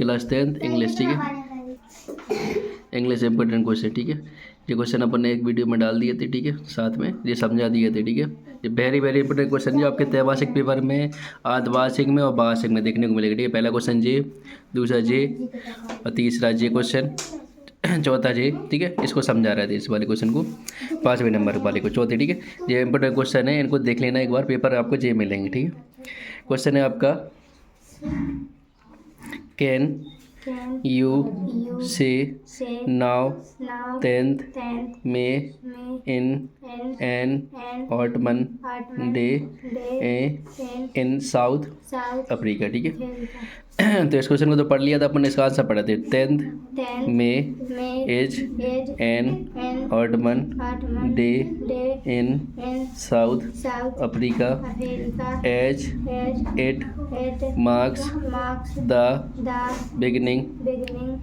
Class 10th English, ठीक है। English important question, ठीक है। ये क्वेश्चन अपन ने एक वीडियो में डाल दिए थे, ठीक है, साथ में ये समझा दिए थे, ठीक है। ये वेरी वेरी इंपॉर्टेंट क्वेश्चन जो आपके त्रैमासिक पेपर में, अर्धवार्षिक में और वार्षिक में देखने को मिलेगा, ठीक है। पहला क्वेश्चन जे, दूसरा जे और तीसरा जे क्वेश्चन, चौथा जे, ठीक है। इसको समझा रहे थे इस वाले क्वेश्चन को, 5वें नंबर वाले को, चौथे, ठीक है। ये इंपॉर्टेंट क्वेश्चन है, इनको देख लेना एक बार, पेपर आपको जे मिलेंगे, ठीक है। क्वेश्चन है आपका, कैन यू से नाउ 10th में in an autumn day in South Africa, ठीक है। तो इस क्वेश्चन को तो पढ़ लिया था अपन ने, इसका आंसर पढ़ा थे। 10th में is an autumn day in South Africa as it marks the beginning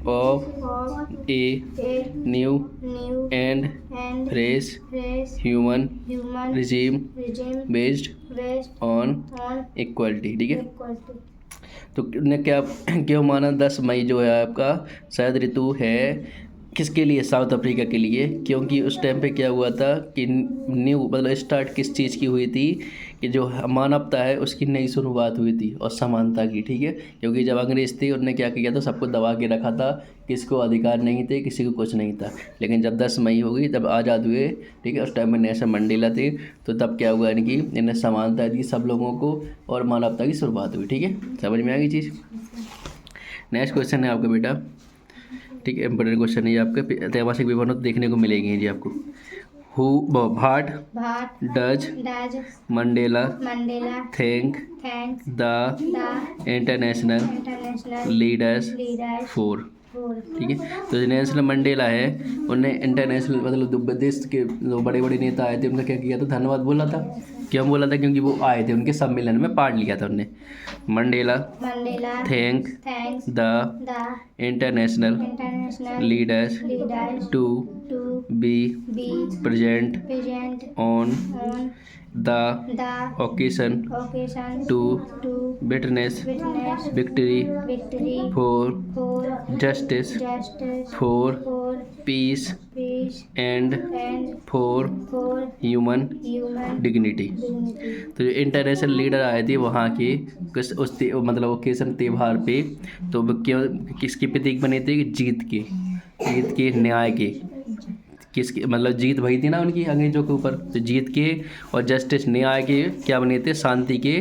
of a new and fresh human regime based on equality, ठीक है। तो ने क्या क्यों माना 10 मई जो है आपका शरद ऋतु है, किसके लिए? साउथ अफ्रीका के लिए। क्योंकि उस टाइम पे क्या हुआ था कि न्यू मतलब स्टार्ट किस चीज़ की हुई थी, कि जो मानवता है उसकी नई शुरुआत हुई थी और समानता की, ठीक है। क्योंकि जब अंग्रेज थे उन्होंने क्या किया था, सबको दबा के रखा था, किसको अधिकार नहीं थे, किसी को कुछ नहीं था। लेकिन जब 10 मई हो गई, तब आज़ाद हुए, ठीक है। उस टाइम में नेल्सन मंडेला थे, तो तब क्या हुआ इनकी, इन्हें समानता दी सब लोगों को और मानवता की शुरुआत हुई, ठीक है। समझ में आ गई चीज़। नेक्स्ट क्वेश्चन है आपका बेटा, ठीक है, इंपॉर्टेंट क्वेश्चन है ये आपके त्रैमासिक पेपर में देखने को मिलेंगे जी आपको। What does Mandela thank the international leaders for, ठीक है। तो जो नेल्सन मंडेला है, उन्हें इंटरनेशनल मतलब देश के जो बड़े बड़े नेता आए थे उनका क्या किया था, धन्यवाद बोला था। क्यों बोला था? क्योंकि वो आए थे, उनके सम्मेलन में पार्ट लिया था उनने। Mandela thank the international leaders to be present on the occasion to witness victory for justice for peace and for human dignity. तो जो इंटरनेशनल लीडर आए थे वहाँ के मतलब ओकेशन त्यौहार पे, तो वो क्यों किसके प्रतीक बने थे? जीत के न्याय के, किसके मतलब जीत भई थी ना उनकी अंग्रेजों के ऊपर, तो जीत के और जस्टिस न्याय के क्या बने थे? शांति के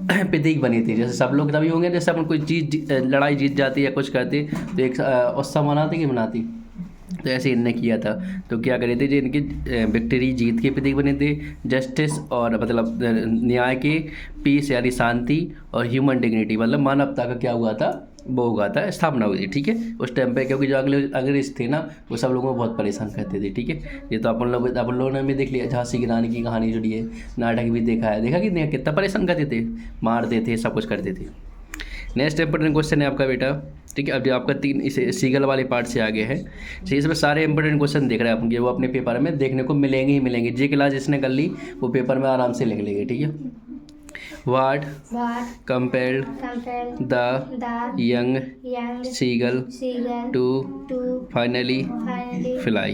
प्रतीक बने थे। जैसे सब लोग तभी होंगे जैसे अपन कोई चीज़ लड़ाई जीत जाती या कुछ करते तो एक उत्सव मनाते कि मनाती, तो ऐसे इनने किया था। तो क्या करे थे, जो इनकी विक्ट्री जीत के प्रतीक बने थे, जस्टिस और मतलब न्याय के, पीस यानी शांति, और ह्यूमन डिग्निटी मतलब मानवता का क्या हुआ था, वो हुआ था, स्थापना हुई थी, ठीक है, उस टाइम पे। क्योंकि जो अंग्रेज थे ना, वो सब लोगों को बहुत परेशान करते थे, ठीक है। ये तो अपन लोगों ने भी देख लिया, झांसी की रानी की कहानी जुड़ी है, नाटक भी देखा है, देखा कि नहीं, कितना परेशान करते थे, मारते थे, सब कुछ करते थे। नेक्स्ट इंपॉर्टेंट क्वेश्चन है आपका बेटा, ठीक है। अब जो आपका 3 इसे सीगल वाले पार्ट से आगे है, तो इसमें सारे इंपॉर्टेंट क्वेश्चन देख रहे हैं आप, वो अपने पेपर में देखने को मिलेंगे ही मिलेंगे। जी क्लास जिसने कर ली वो पेपर में आराम से लिख लेंगे, ठीक है। What compelled the young seagull to finally fly?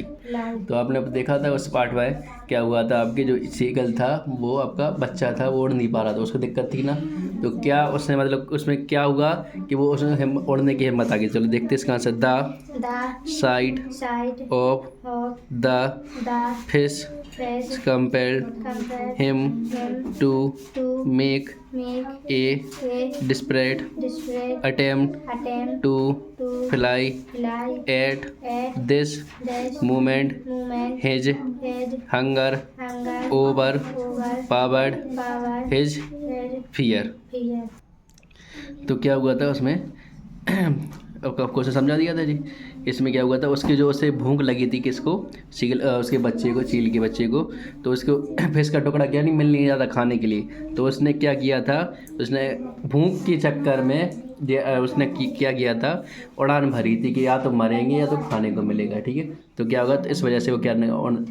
तो आपने देखा था उस पार्ट में क्या हुआ था, आपके जो सीगल था वो आपका बच्चा था, वो उड़ नहीं पा रहा था, उसको दिक्कत थी ना। तो क्या उसने मतलब उसमें क्या हुआ कि वो उसने उड़ने की हिम्मत आ गई। चलो देखते इसका answer. The side of the fish compelled him to make a desperate attempt to fly. At this moment his hunger overpowered his fear. तो क्या हुआ था उसमें आपको से समझा दिया था जी। इसमें क्या हुआ था, उसकी जो उसे भूख लगी थी, किसको? सीगल उसके बच्चे को, चील के बच्चे को। तो उसको फिश का टुकड़ा क्या नहीं मिल नहीं रहा था खाने के लिए, तो उसने क्या किया था, उसने भूख के चक्कर में उसने क्या किया था, उड़ान भरी थी कि या तो मरेंगे या तो खाने को मिलेगा, ठीक है। तो क्या होगा, तो इस वजह से वो क्या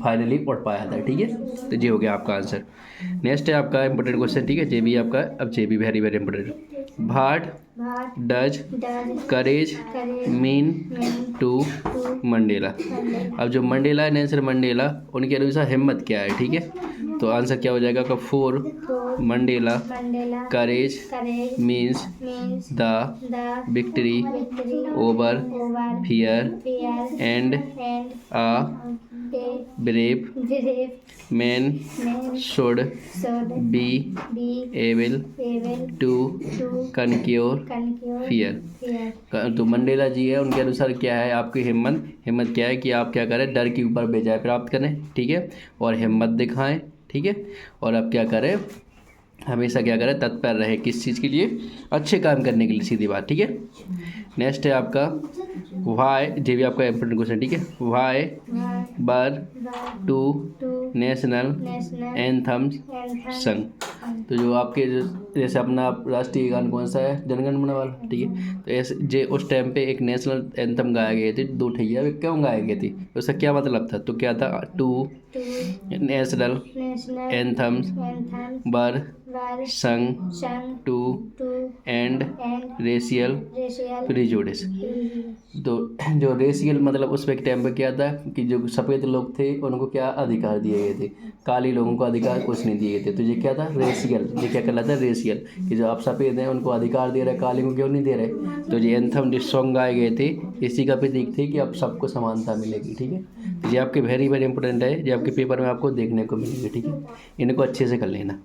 फाइनली उड़ पाया था, ठीक है। तो ये हो गया आपका आंसर। नेक्स्ट है आपका इंपॉर्टेंट क्वेश्चन, ठीक है, जे भी आपका, अब जे भी very very important. What does courage mean to Mandela. अब जो मंडेला है, नेल्सन मंडेला, उनके अनुसार हिम्मत क्या है, ठीक है। तो आंसर क्या हो जाएगा आपका, for Mandela courage means the victory over fear and a brave man should be able to conquer fear. तो मंडेला जी है, उनके अनुसार क्या है आपकी हिम्मत क्या है कि आप क्या करें, डर के ऊपर विजय प्राप्त करें, ठीक है, और हिम्मत दिखाएं, ठीक है, और आप क्या करें, हमेशा क्या करें, तत्पर रहे किस चीज़ के लिए, अच्छे काम करने के लिए, सीधी बात, ठीक है। नेक्स्ट है आपका वाई, ये भी आपका इम्पोर्टेंट क्वेश्चन, ठीक है। वाई बर टू नेशनल एंथम्स संग। तो जो आपके जैसे अपना राष्ट्रीय गान कौन सा है, जनगण मन वाला, ठीक है। तो ऐसे जे उस टाइम पे एक नेशनल एंथम गाया गए थे, दो ठैया, वे क्यों गाए गए थे, उसका क्या मतलब था, तो क्या था, टू नेशनल एंथम्स बर संग टू एंड रेशियल प्रिजुडिस। तो जो रेशियल मतलब उस वक्त टाइम पे क्या था कि जो सफ़ेद लोग थे उनको क्या अधिकार दिए गए थे, काली लोगों को अधिकार कुछ नहीं दिए गए थे। तो ये क्या था, रेशियल, ये क्या कहलाता है, रेशियल, कि जो आप सफ़ेद हैं उनको अधिकार दे रहे, काली को क्यों नहीं दे रहे। तो ये एंथम जो सॉन्ग गाए गए थे, इसी का प्रतीक थे कि अब सबको समानता मिलेगी, ठीक है। तो ये आपके वेरी इंपॉर्टेंट है, ये आपके पेपर में आपको देखने को मिलेगी, ठीक है, इनको अच्छे से कर लेना।